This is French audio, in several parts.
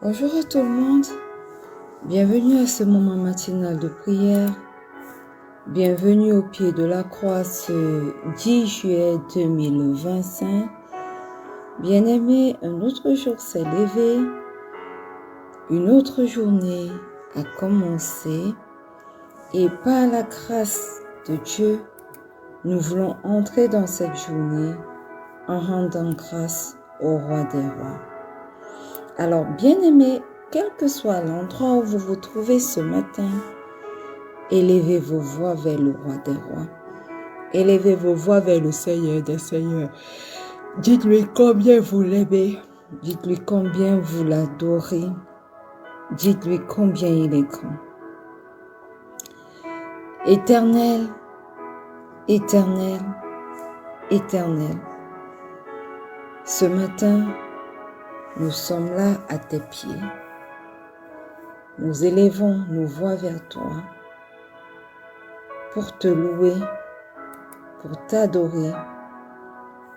Bonjour à tout le monde, bienvenue à ce moment matinal de prière, bienvenue au pied de la croix ce 10 juillet 2025. Bien-aimés, un autre jour s'est levé, une autre journée a commencé et par la grâce de Dieu, nous voulons entrer dans cette journée en rendant grâce au Roi des Rois. Alors, bien-aimés, quel que soit l'endroit où vous vous trouvez ce matin, élevez vos voix vers le Roi des Rois. Élevez vos voix vers le Seigneur des Seigneurs. Dites-lui combien vous l'aimez. Dites-lui combien vous l'adorez. Dites-lui combien il est grand. Éternel, éternel, éternel. Ce matin, nous sommes là à tes pieds. Nous élevons nos voix vers toi pour te louer, pour t'adorer,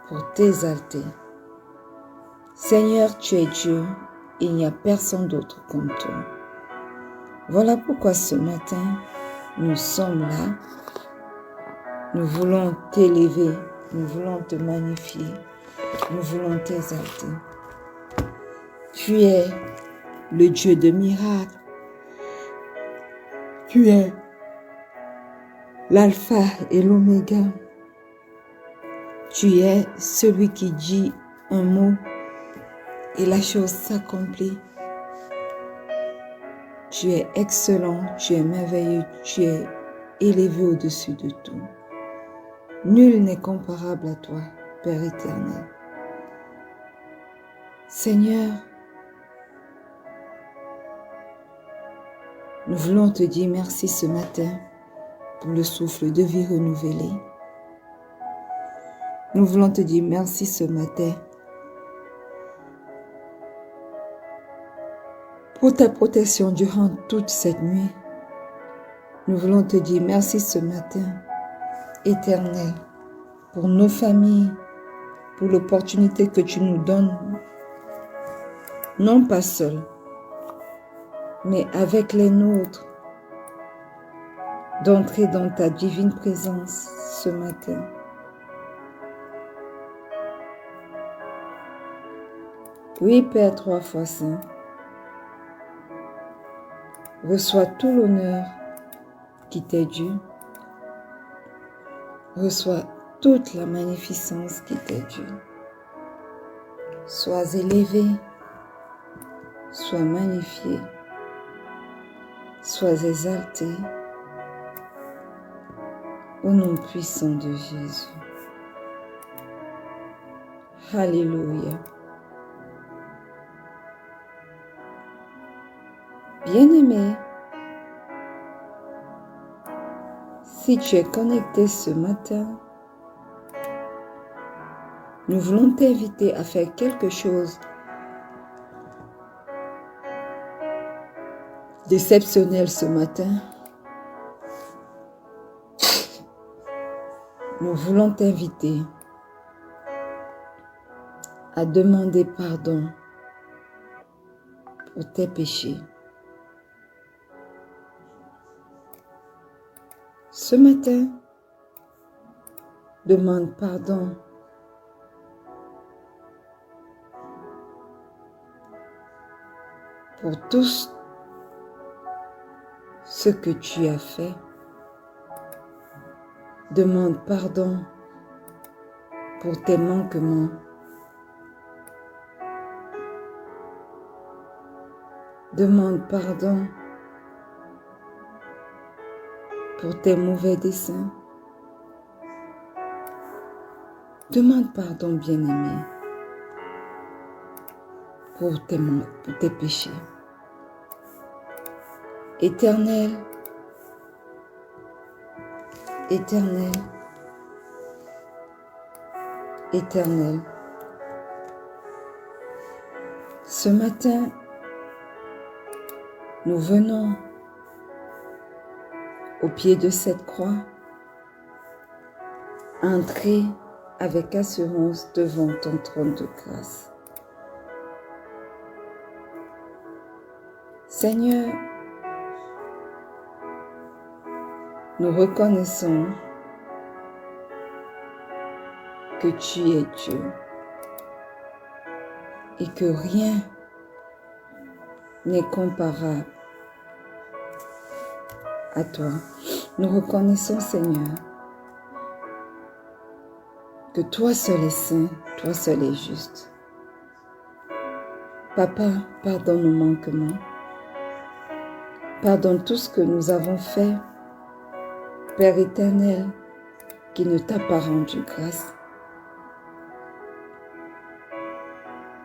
pour t'exalter. Seigneur, tu es Dieu, il n'y a personne d'autre comme toi. Voilà pourquoi ce matin, nous sommes là. Nous voulons t'élever, nous voulons te magnifier, nous voulons t'exalter. Tu es le Dieu de miracles. Tu es l'alpha et l'oméga. Tu es celui qui dit un mot et la chose s'accomplit. Tu es excellent, tu es merveilleux, tu es élevé au-dessus de tout. Nul n'est comparable à toi, Père éternel. Seigneur, nous voulons te dire merci ce matin pour le souffle de vie renouvelé. Nous voulons te dire merci ce matin pour ta protection durant toute cette nuit. Nous voulons te dire merci ce matin, éternel, pour nos familles, pour l'opportunité que tu nous donnes, non pas seuls, mais avec les nôtres, d'entrer dans ta divine présence ce matin. Oui, Père trois fois saint, reçois tout l'honneur qui t'est dû, reçois toute la magnificence qui t'est due. Sois élevé, sois magnifié, sois exalté, au nom puissant de Jésus. Alléluia. Bien-aimé, si tu es connecté ce matin, nous voulons t'inviter à faire quelque chose d'exceptionnel ce matin. Nous voulons t'inviter à demander pardon pour tes péchés. Ce matin, demande pardon pour tout ce que tu as fait. Demande pardon pour tes manquements. Demande pardon pour tes mauvais desseins. Demande pardon, bien-aimé, pour tes péchés. Éternel, éternel, éternel, ce matin, nous venons au pied de cette croix, entrer avec assurance devant ton trône de grâce. Seigneur, nous reconnaissons que tu es Dieu et que rien n'est comparable à toi. Nous reconnaissons, Seigneur, que toi seul es saint, toi seul es juste. Papa, pardonne nos manquements. Pardonne tout ce que nous avons fait, Père éternel, qui ne t'a pas rendu grâce.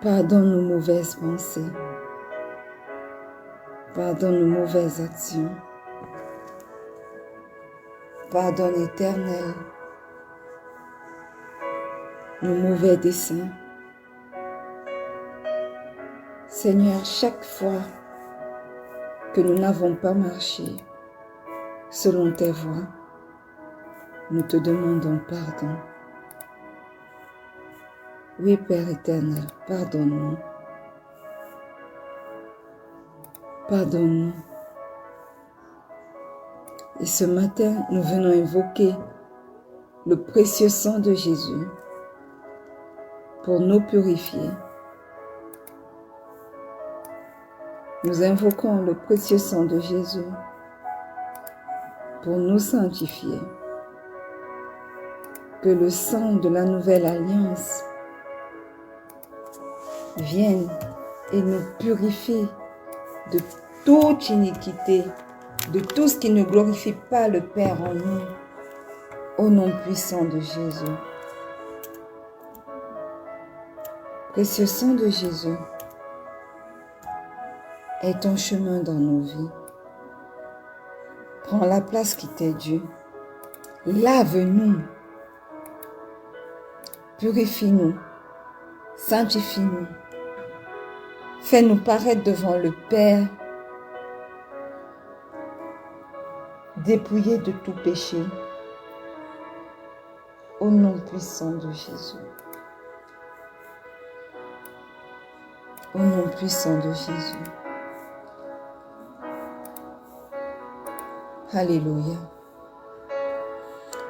Pardonne nos mauvaises pensées. Pardonne nos mauvaises actions. Pardonne, Éternel, nos mauvais desseins. Seigneur, chaque fois que nous n'avons pas marché selon tes voies, nous te demandons pardon. Oui, Père éternel, pardonne-nous. Pardonne-nous. Et ce matin, nous venons invoquer le précieux sang de Jésus pour nous purifier. Nous invoquons le précieux sang de Jésus pour nous sanctifier. Que le sang de la nouvelle alliance vienne et nous purifie de toute iniquité, de tout ce qui ne glorifie pas le Père en nous, au nom puissant de Jésus. Précieux sang de Jésus, est ton chemin dans nos vies. Prends la place qui t'est due. Lave-nous. Purifie-nous. Sanctifie-nous. Fais-nous paraître devant le Père, dépouillés de tout péché. Au nom puissant de Jésus. Au nom puissant de Jésus. Alléluia.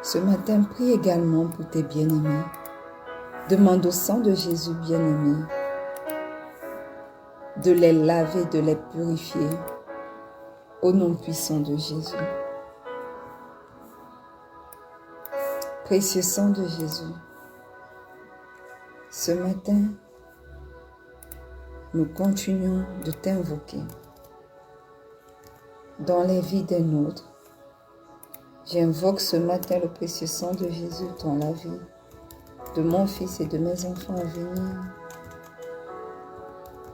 Ce matin, prie également pour tes bien-aimés. Demande au sang de Jésus bien-aimé de les laver, de les purifier. Au nom puissant de Jésus. Précieux sang de Jésus. Ce matin, nous continuons de t'invoquer dans les vies des nôtres. J'invoque ce matin le précieux sang de Jésus dans la vie de mon fils et de mes enfants à venir.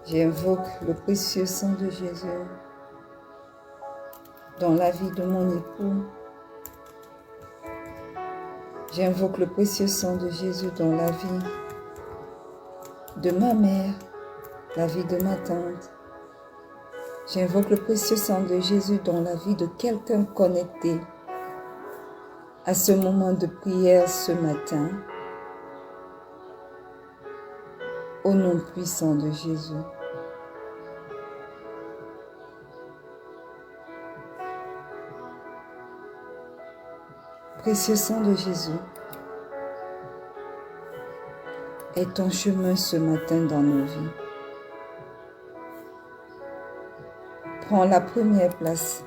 J'invoque le précieux sang de Jésus dans la vie de mon époux. J'invoque le précieux sang de Jésus dans la vie de ma mère, la vie de ma tante. J'invoque le précieux sang de Jésus dans la vie de quelqu'un connecté à ce moment de prière ce matin. Au nom puissant de Jésus. Précieux sang de Jésus, est ton chemin ce matin dans nos vies. Prends la première place.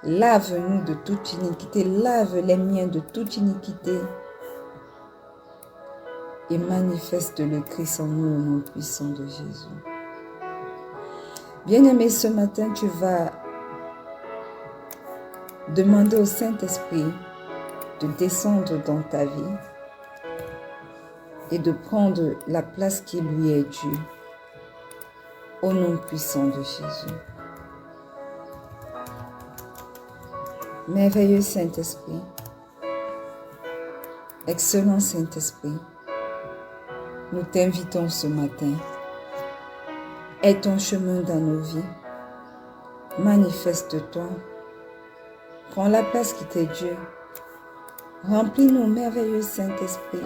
Lave-nous de toute iniquité. Lave les miens de toute iniquité. Et manifeste le Christ en nous au nom puissant de Jésus. Bien-aimé, ce matin, tu vas demander au Saint-Esprit de descendre dans ta vie et de prendre la place qui lui est due au nom puissant de Jésus. Merveilleux Saint-Esprit, excellent Saint-Esprit, nous t'invitons ce matin. Aie ton chemin dans nos vies. Manifeste-toi. Prends la place qui t'est due. Remplis-nous, merveilleux Saint-Esprit,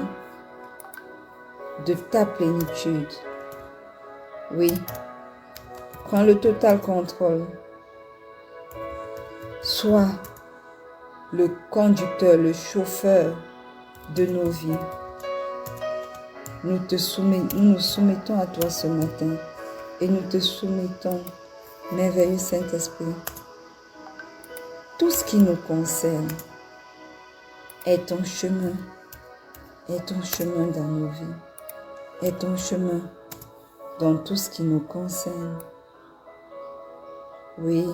de ta plénitude. Oui, Prends le total contrôle. Sois le conducteur, le chauffeur de nos vies. Nous nous soumettons à toi ce matin et nous te soumettons, merveilleux Saint-Esprit. Tout ce qui nous concerne est ton chemin dans nos vies, est ton chemin dans tout ce qui nous concerne. Oui,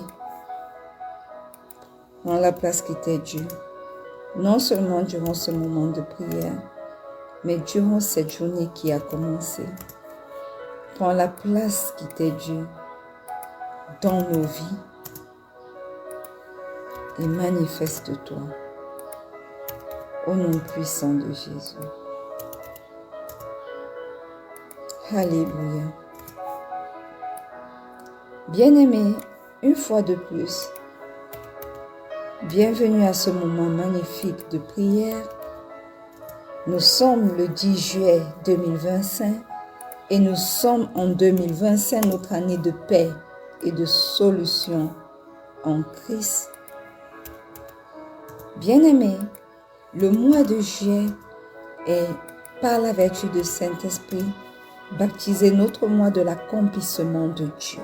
prends la place qui t'est due, non seulement durant ce moment de prière, mais durant cette journée qui a commencé. Prends la place qui t'est due dans nos vies et manifeste-toi au nom puissant de Jésus. Alléluia. Bien-aimés, une fois de plus, bienvenue à ce moment magnifique de prière. Nous sommes le 10 juillet 2025 et nous sommes en 2025, notre année de paix et de solution en Christ. Bien-aimés, le mois de juillet est, par la vertu du Saint-Esprit, baptisé notre mois de l'accomplissement de Dieu.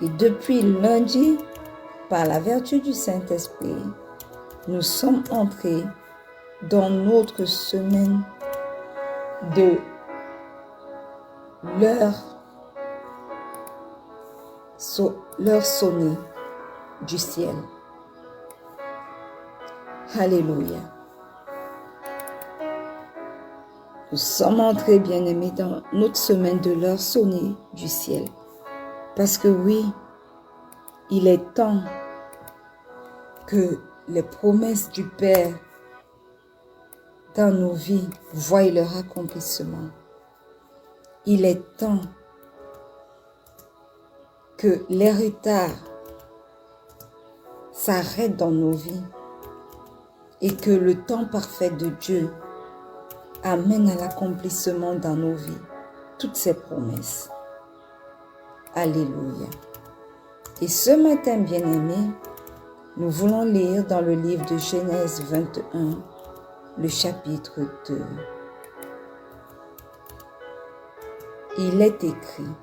Et depuis lundi, par la vertu du Saint-Esprit, nous sommes entrés dans notre semaine de l'heure sonnée du ciel. Alléluia. Nous sommes entrés, bien-aimés, dans notre semaine de l'heure sonnée du ciel. Parce que oui, il est temps que les promesses du Père dans nos vies voient leur accomplissement. Il est temps que les retards s'arrêtent dans nos vies et que le temps parfait de Dieu amène à l'accomplissement dans nos vies toutes ses promesses. Alléluia. Et ce matin, bien-aimés, nous voulons lire dans le livre de Genèse 21, le chapitre 2. Il est écrit: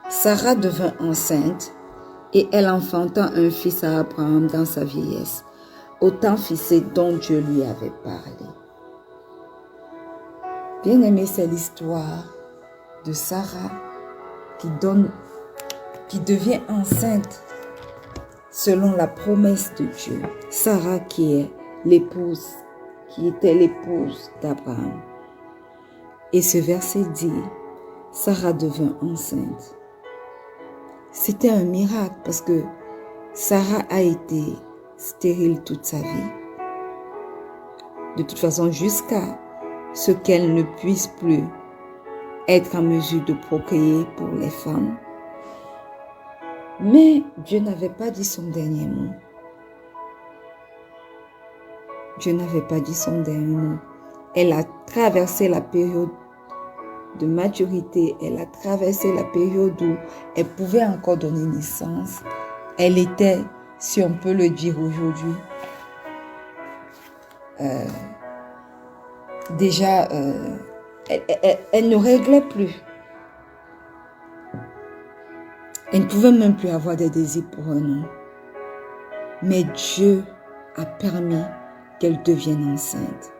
Sarah devint enceinte et elle enfanta un fils à Abraham dans sa vieillesse, au temps fixé dont Dieu lui avait parlé. Bien-aimé, c'est l'histoire de Sarah qui devient enceinte selon la promesse de Dieu. Sarah qui était l'épouse d'Abraham. Et ce verset dit, Sarah devint enceinte. C'était un miracle parce que Sarah a été stérile toute sa vie. De toute façon, jusqu'à ce qu'elle ne puisse plus être en mesure de procréer pour les femmes. Mais Dieu n'avait pas dit son dernier mot. Dieu n'avait pas dit son dernier mot. Elle a traversé la période de maturité. Elle a traversé la période où elle pouvait encore donner naissance. Elle était, si on peut le dire aujourd'hui, déjà, elle ne réglait plus. Elle ne pouvait même plus avoir des désirs pour un homme. Mais Dieu a permis qu'elle devienne enceinte.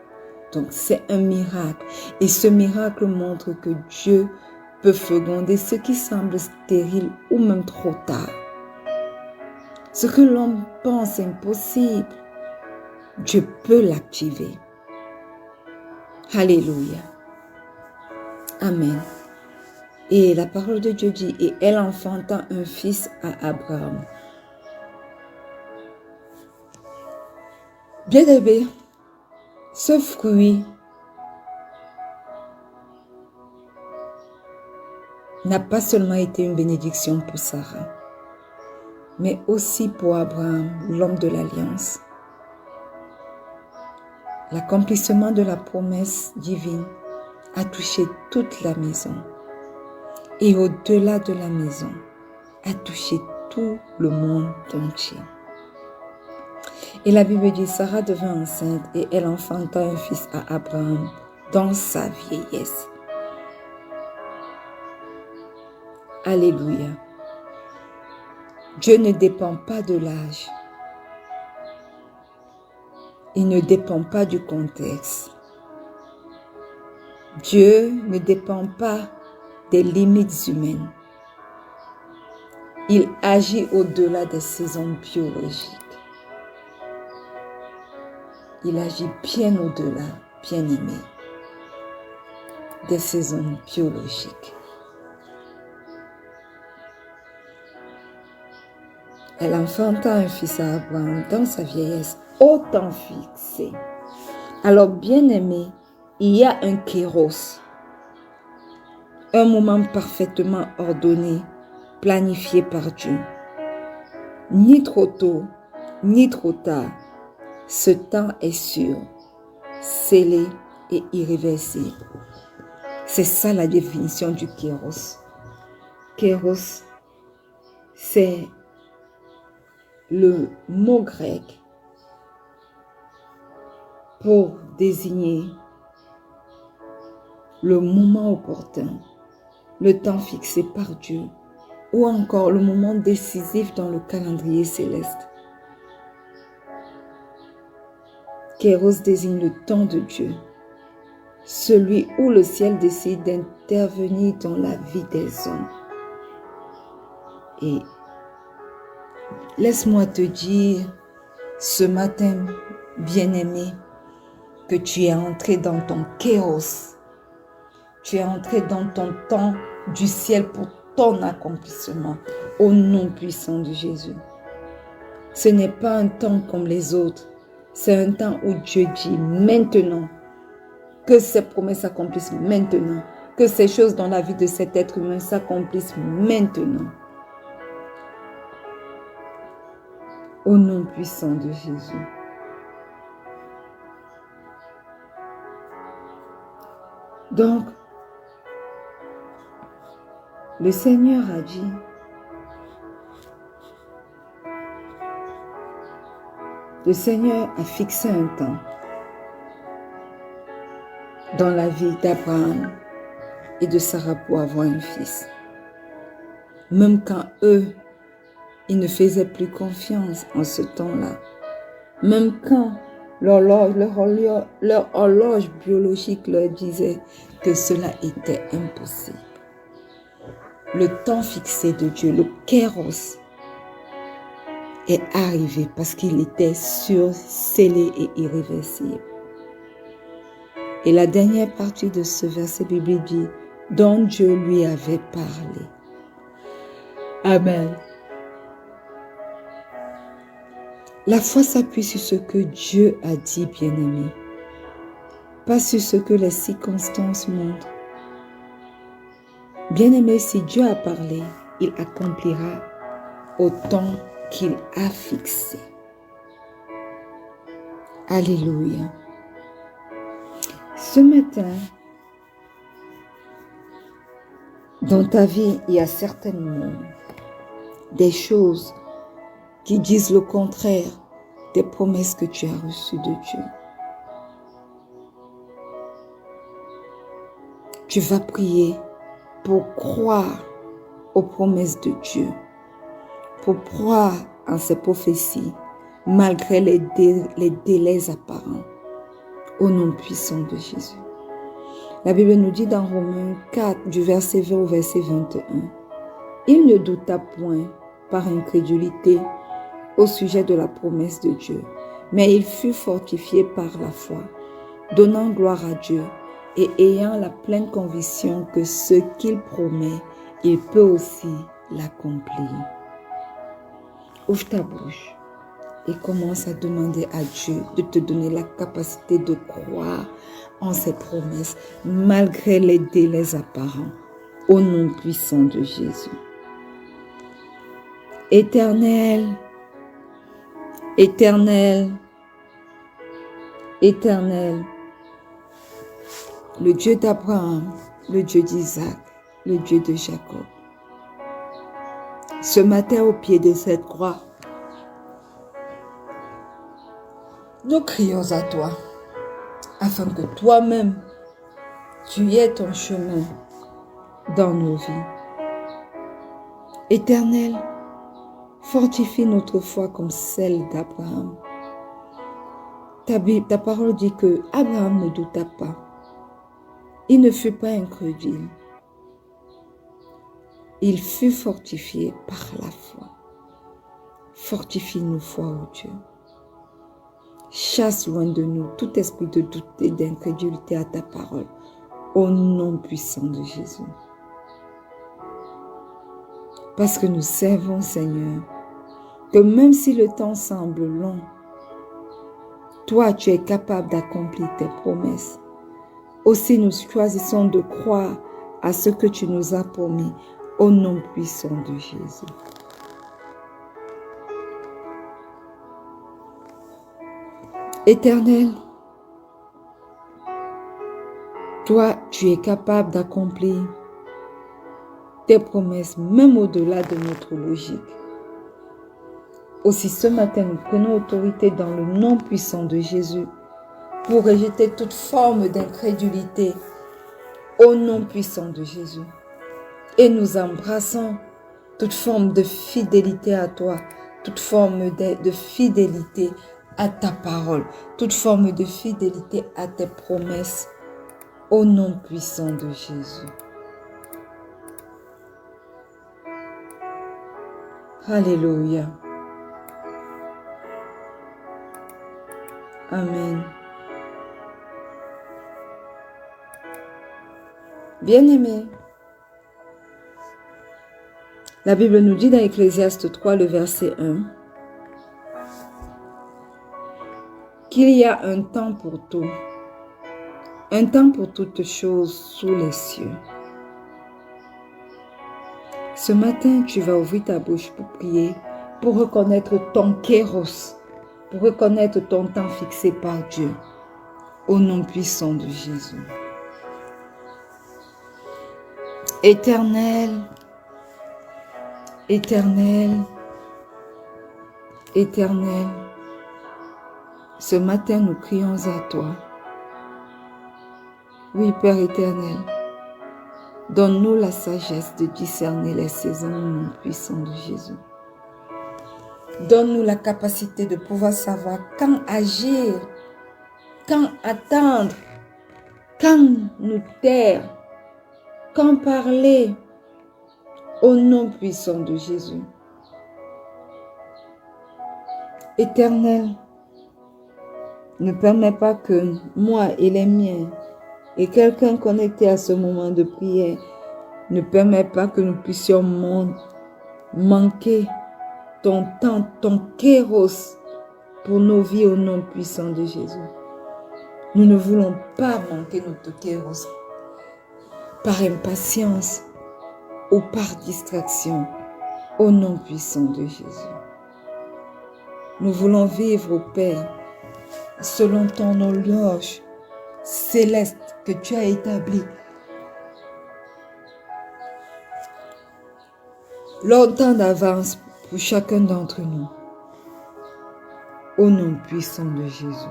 Donc c'est un miracle. Et ce miracle montre que Dieu peut féconder ce qui semble stérile ou même trop tard. Ce que l'homme pense impossible, Dieu peut l'activer. Alléluia. Amen. Et la parole de Dieu dit, et elle enfanta un fils à Abraham. Bien-aimé, ce fruit n'a pas seulement été une bénédiction pour Sarah, mais aussi pour Abraham, l'homme de l'alliance. L'accomplissement de la promesse divine a touché toute la maison. Et au-delà de la maison, a touché tout le monde entier. Et la Bible dit, Sarah devint enceinte et elle enfanta un fils à Abraham dans sa vieillesse. Alléluia. Dieu ne dépend pas de l'âge. Il ne dépend pas du contexte. Dieu ne dépend pas des limites humaines. Il agit au-delà des saisons biologiques. Il agit bien au-delà, bien-aimé, des saisons biologiques. Elle enfanta un fils à Abraham dans sa vieillesse, au temps fixé. Alors, bien-aimé, il y a un kéros, un moment parfaitement ordonné, planifié par Dieu. Ni trop tôt, ni trop tard, ce temps est sûr, scellé et irréversible. C'est ça la définition du kéros. Kéros, c'est le mot grec pour désigner le moment opportun, le temps fixé par Dieu, ou encore le moment décisif dans le calendrier céleste. Kéros désigne le temps de Dieu, celui où le ciel décide d'intervenir dans la vie des hommes. Et laisse-moi te dire ce matin, bien-aimé, que tu es entré dans ton kéros. Tu es entré dans ton temps du ciel pour ton accomplissement, au nom puissant de Jésus. Ce n'est pas un temps comme les autres. C'est un temps où Dieu dit maintenant que ces promesses s'accomplissent maintenant, que ces choses dans la vie de cet être humain s'accomplissent maintenant. Au nom puissant de Jésus. Donc, le Seigneur a dit, le Seigneur a fixé un temps dans la vie d'Abraham et de Sarah pour avoir un fils. Même quand eux, ils ne faisaient plus confiance en ce temps-là. Même quand leur horloge biologique leur disait que cela était impossible. Le temps fixé de Dieu, le kéros, est arrivé parce qu'il était sûr, scellé et irréversible. Et la dernière partie de ce verset biblique dit, dont Dieu lui avait parlé. Amen. La foi s'appuie sur ce que Dieu a dit, bien-aimé, pas sur ce que les circonstances montrent. Bien-aimé, si Dieu a parlé, il accomplira au temps qu'il a fixé. Alléluia. Ce matin, dans ta vie, il y a certainement des choses qui disent le contraire des promesses que tu as reçues de Dieu. Tu vas prier pour croire aux promesses de Dieu, pour croire en ses prophéties, malgré les délais apparents, au nom puissant de Jésus. La Bible nous dit dans Romains 4, du verset 20 au verset 21, « Il ne douta point par incrédulité au sujet de la promesse de Dieu, mais il fut fortifié par la foi, donnant gloire à Dieu et ayant la pleine conviction que ce qu'il promet, il peut aussi l'accomplir. » Ouvre ta bouche et commence à demander à Dieu de te donner la capacité de croire en ses promesses malgré les délais apparents, au nom puissant de Jésus. Éternel, Éternel, Éternel, le Dieu d'Abraham, le Dieu d'Isaac, le Dieu de Jacob. Ce matin, au pied de cette croix, nous crions à toi, afin que toi-même, tu aies ton chemin dans nos vies. Éternel, fortifie notre foi comme celle d'Abraham. Ta parole dit que Abraham ne douta pas. Il ne fut pas incrédule. Il fut fortifié par la foi. Fortifie nos foi, ô Dieu. Chasse loin de nous tout esprit de doute et d'incrédulité à ta parole, au nom puissant de Jésus. Parce que nous savons, Seigneur, que même si le temps semble long, toi, tu es capable d'accomplir tes promesses. Aussi, nous choisissons de croire à ce que tu nous as promis, au nom puissant de Jésus. Éternel, toi, tu es capable d'accomplir tes promesses, même au-delà de notre logique. Aussi, ce matin, nous prenons autorité dans le nom puissant de Jésus pour rejeter toute forme d'incrédulité au nom puissant de Jésus. Et nous embrassons toute forme de fidélité à toi, toute forme de fidélité à ta parole, toute forme de fidélité à tes promesses, au nom puissant de Jésus. Alléluia. Amen. Bien-aimés, la Bible nous dit dans Ecclésiaste 3, le verset 1, qu'il y a un temps pour tout, un temps pour toutes choses sous les cieux. Ce matin, tu vas ouvrir ta bouche pour prier, pour reconnaître ton kéros, pour reconnaître ton temps fixé par Dieu, au nom puissant de Jésus. Éternel, éternel, éternel, ce matin nous crions à toi. Oui, Père éternel, donne-nous la sagesse de discerner les saisons au nom puissant de Jésus. Donne-nous la capacité de pouvoir savoir quand agir, quand attendre, quand nous taire, quand parler, au nom puissant de Jésus. Éternel, ne permets pas que moi et les miens et quelqu'un connecté à ce moment de prière ne permet pas que nous puissions manquer ton temps, ton kéros pour nos vies au nom puissant de Jésus. Nous ne voulons pas manquer notre kéros par impatience ou par distraction au nom puissant de Jésus. Nous voulons vivre au Père selon ton horloge céleste que tu as établi longtemps d'avance pour chacun d'entre nous. Au nom puissant de Jésus.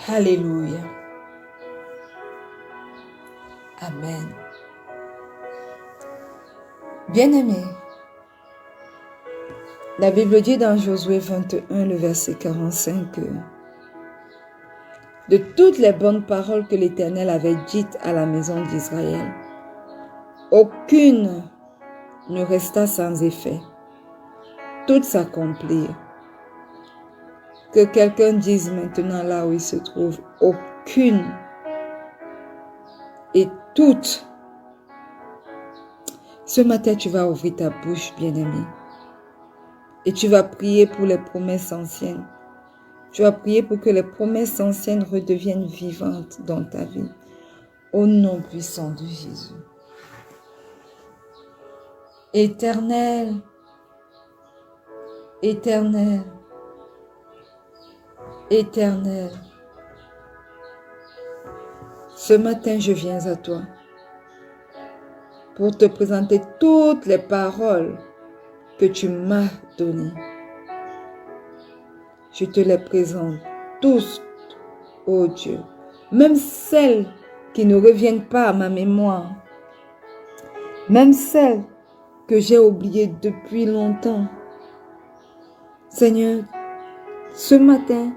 Alléluia. Amen. Bien-aimés, la Bible dit dans Josué 21, le verset 45, que de toutes les bonnes paroles que l'Éternel avait dites à la maison d'Israël, aucune ne resta sans effet. Toutes s'accomplirent. Que quelqu'un dise maintenant là où il se trouve, aucune et toutes. Ce matin, tu vas ouvrir ta bouche, bien-aimé, et tu vas prier pour les promesses anciennes. Tu vas prier pour que les promesses anciennes redeviennent vivantes dans ta vie. Au nom puissant de Jésus. Éternel, éternel, éternel, Ce matin, je viens à toi pour te présenter toutes les paroles que tu m'as données. Je te les présente tous, ô Dieu, même celles qui ne reviennent pas à ma mémoire, même celles que j'ai oubliées depuis longtemps. Seigneur, ce matin,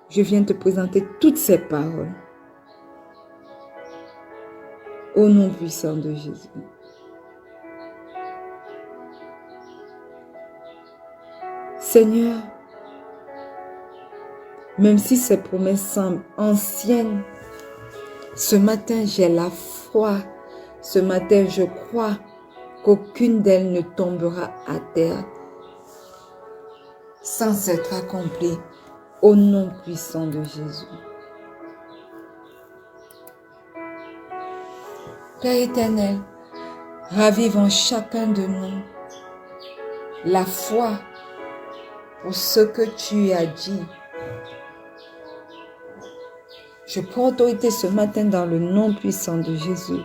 je viens te présenter toutes ces paroles. Au nom puissant de Jésus. Seigneur, même si ces promesses semblent anciennes, ce matin j'ai la foi. Ce matin je crois qu'aucune d'elles ne tombera à terre sans être accomplie au nom puissant de Jésus. Père éternel, ravive en chacun de nous la foi pour ce que tu as dit. Je prends autorité ce matin dans le nom puissant de Jésus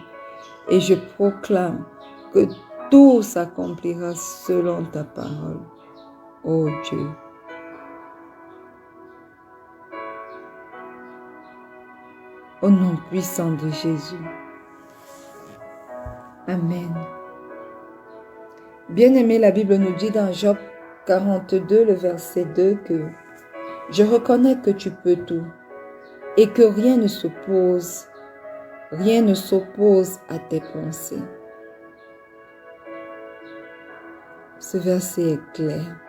et je proclame que tout s'accomplira selon ta parole, ô Dieu. Au nom puissant de Jésus. Amen. Bien-aimé, la Bible nous dit dans Job 42, le verset 2, que « Je reconnais que tu peux tout et que rien ne s'oppose à tes pensées. » Ce verset est clair.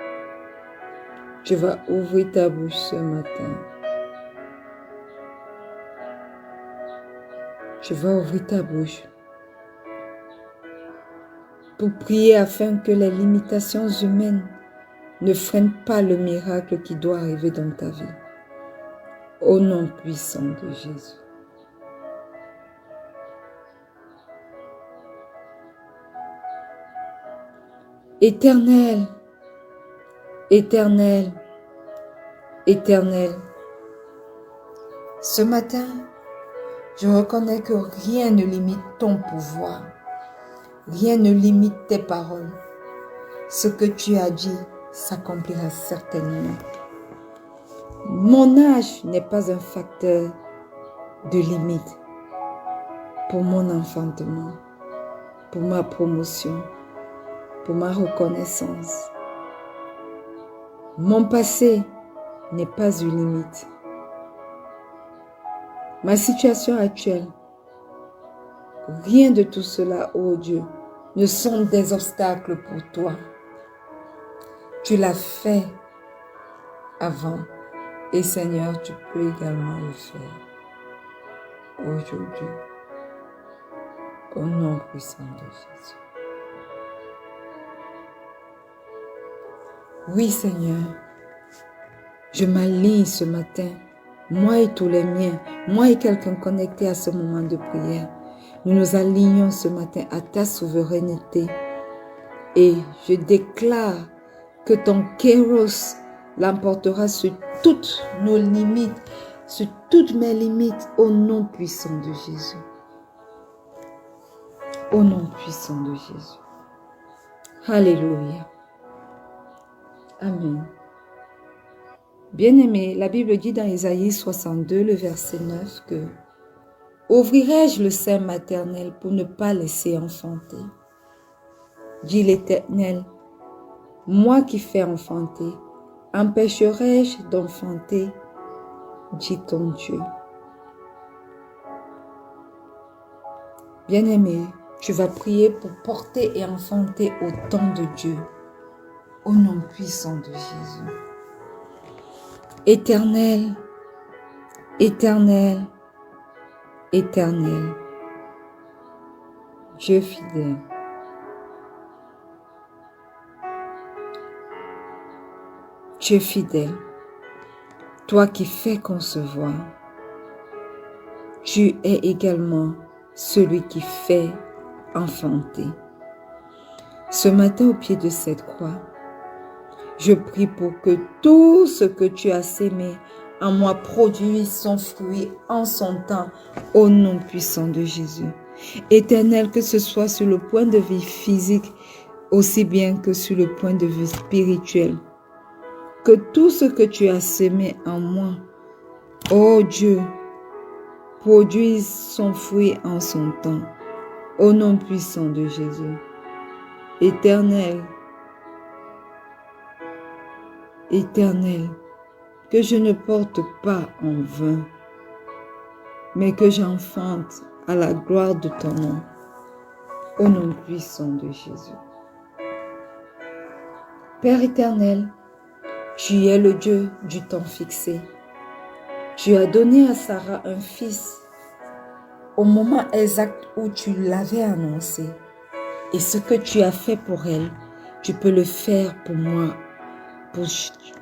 Tu vas ouvrir ta bouche ce matin. Tu vas ouvrir ta bouche pour prier afin que les limitations humaines ne freinent pas le miracle qui doit arriver dans ta vie. Au nom puissant de Jésus. Éternel, éternel, éternel, ce matin, je reconnais que rien ne limite ton pouvoir. Rien ne limite tes paroles. Ce que tu as dit s'accomplira certainement. Mon âge n'est pas un facteur de limite pour mon enfantement, pour ma promotion, pour ma reconnaissance. Mon passé n'est pas une limite. Ma situation actuelle, rien de tout cela, ô Dieu, ne sont des obstacles pour toi. Tu l'as fait avant et Seigneur, tu peux également le faire aujourd'hui. Au nom puissant de Jésus. Oui Seigneur, je m'aligne ce matin, moi et tous les miens, moi et quelqu'un connecté à ce moment de prière. Nous nous alignons ce matin à ta souveraineté et je déclare que ton Kéros l'emportera sur toutes nos limites, sur toutes mes limites au nom puissant de Jésus. Au nom puissant de Jésus. Alléluia. Amen. Bien-aimé, la Bible dit dans Isaïe 62, le verset 9 que « Ouvrirai-je le sein maternel pour ne pas laisser enfanter ?» Dit l'Éternel, « Moi qui fais enfanter, empêcherai-je d'enfanter ?» dit ton Dieu. Bien-aimé, tu vas prier pour porter et enfanter au temps de Dieu, au nom puissant de Jésus. Éternel, éternel, éternel, Dieu fidèle. Dieu fidèle, toi qui fais concevoir, tu es également celui qui fait enfanter. Ce matin au pied de cette croix, je prie pour que tout ce que tu as sémé en moi produit son fruit en son temps, au nom puissant de Jésus. Éternel, que ce soit sur le point de vue physique, aussi bien que sur le point de vue spirituel, que tout ce que tu as semé en moi, ô Dieu, produise son fruit en son temps, au nom puissant de Jésus. Éternel, Éternel, que je ne porte pas en vain, mais que j'enfante à la gloire de ton nom, au nom puissant de Jésus. Père éternel, tu es le Dieu du temps fixé. Tu as donné à Sarah un fils au moment exact où tu l'avais annoncé. Et ce que tu as fait pour elle, tu peux le faire pour moi, pour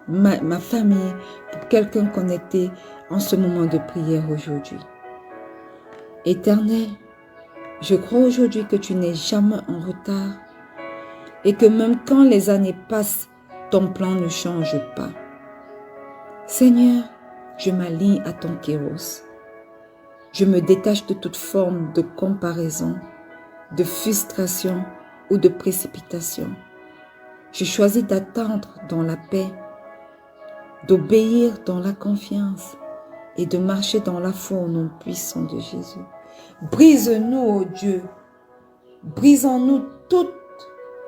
ma famille, pour quelqu'un connecté en ce moment de prière aujourd'hui. Éternel, je crois aujourd'hui que tu n'es jamais en retard et que même quand les années passent, ton plan ne change pas. Seigneur, je m'aligne à ton kéros. Je me détache de toute forme de comparaison, de frustration ou de précipitation. Je choisis d'attendre dans la paix, d'obéir dans la confiance et de marcher dans la foi au nom puissant de Jésus. Brise-nous, ô Dieu, brise-en-nous toute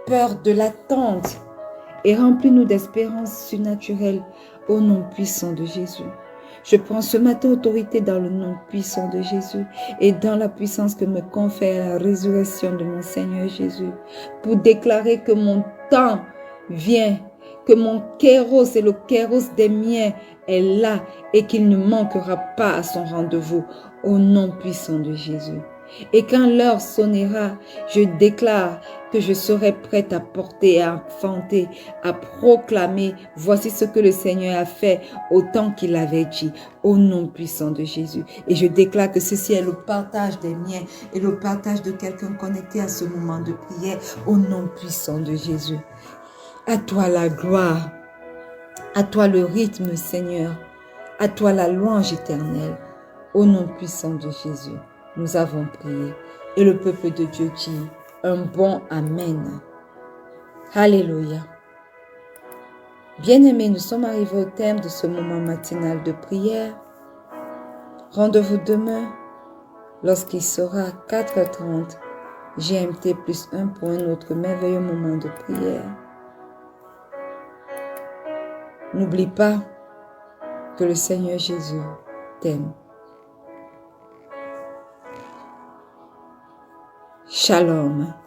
peur de l'attente et remplis-nous d'espérance surnaturelle au nom puissant de Jésus. Je prends ce matin autorité dans le nom puissant de Jésus et dans la puissance que me confère la résurrection de mon Seigneur Jésus pour déclarer que mon temps vient, que mon kéros et le kéros des miens est là et qu'il ne manquera pas à son rendez-vous au nom puissant de Jésus. Et quand l'heure sonnera, je déclare que je serai prête à porter, à enfanter, à proclamer, voici ce que le Seigneur a fait au temps qu'il avait dit, au nom puissant de Jésus. Et je déclare que ceci est le partage des miens et le partage de quelqu'un connecté à ce moment de prière, au nom puissant de Jésus. À toi la gloire, à toi le rythme, Seigneur, à toi la louange éternelle, au nom puissant de Jésus. Nous avons prié. Et le peuple de Dieu dit un bon Amen. Alléluia. Bien-aimés, nous sommes arrivés au terme de ce moment matinal de prière. Rendez-vous demain lorsqu'il sera 4h30 GMT plus 1 pour un autre merveilleux moment de prière. N'oublie pas que le Seigneur Jésus t'aime. Shalom.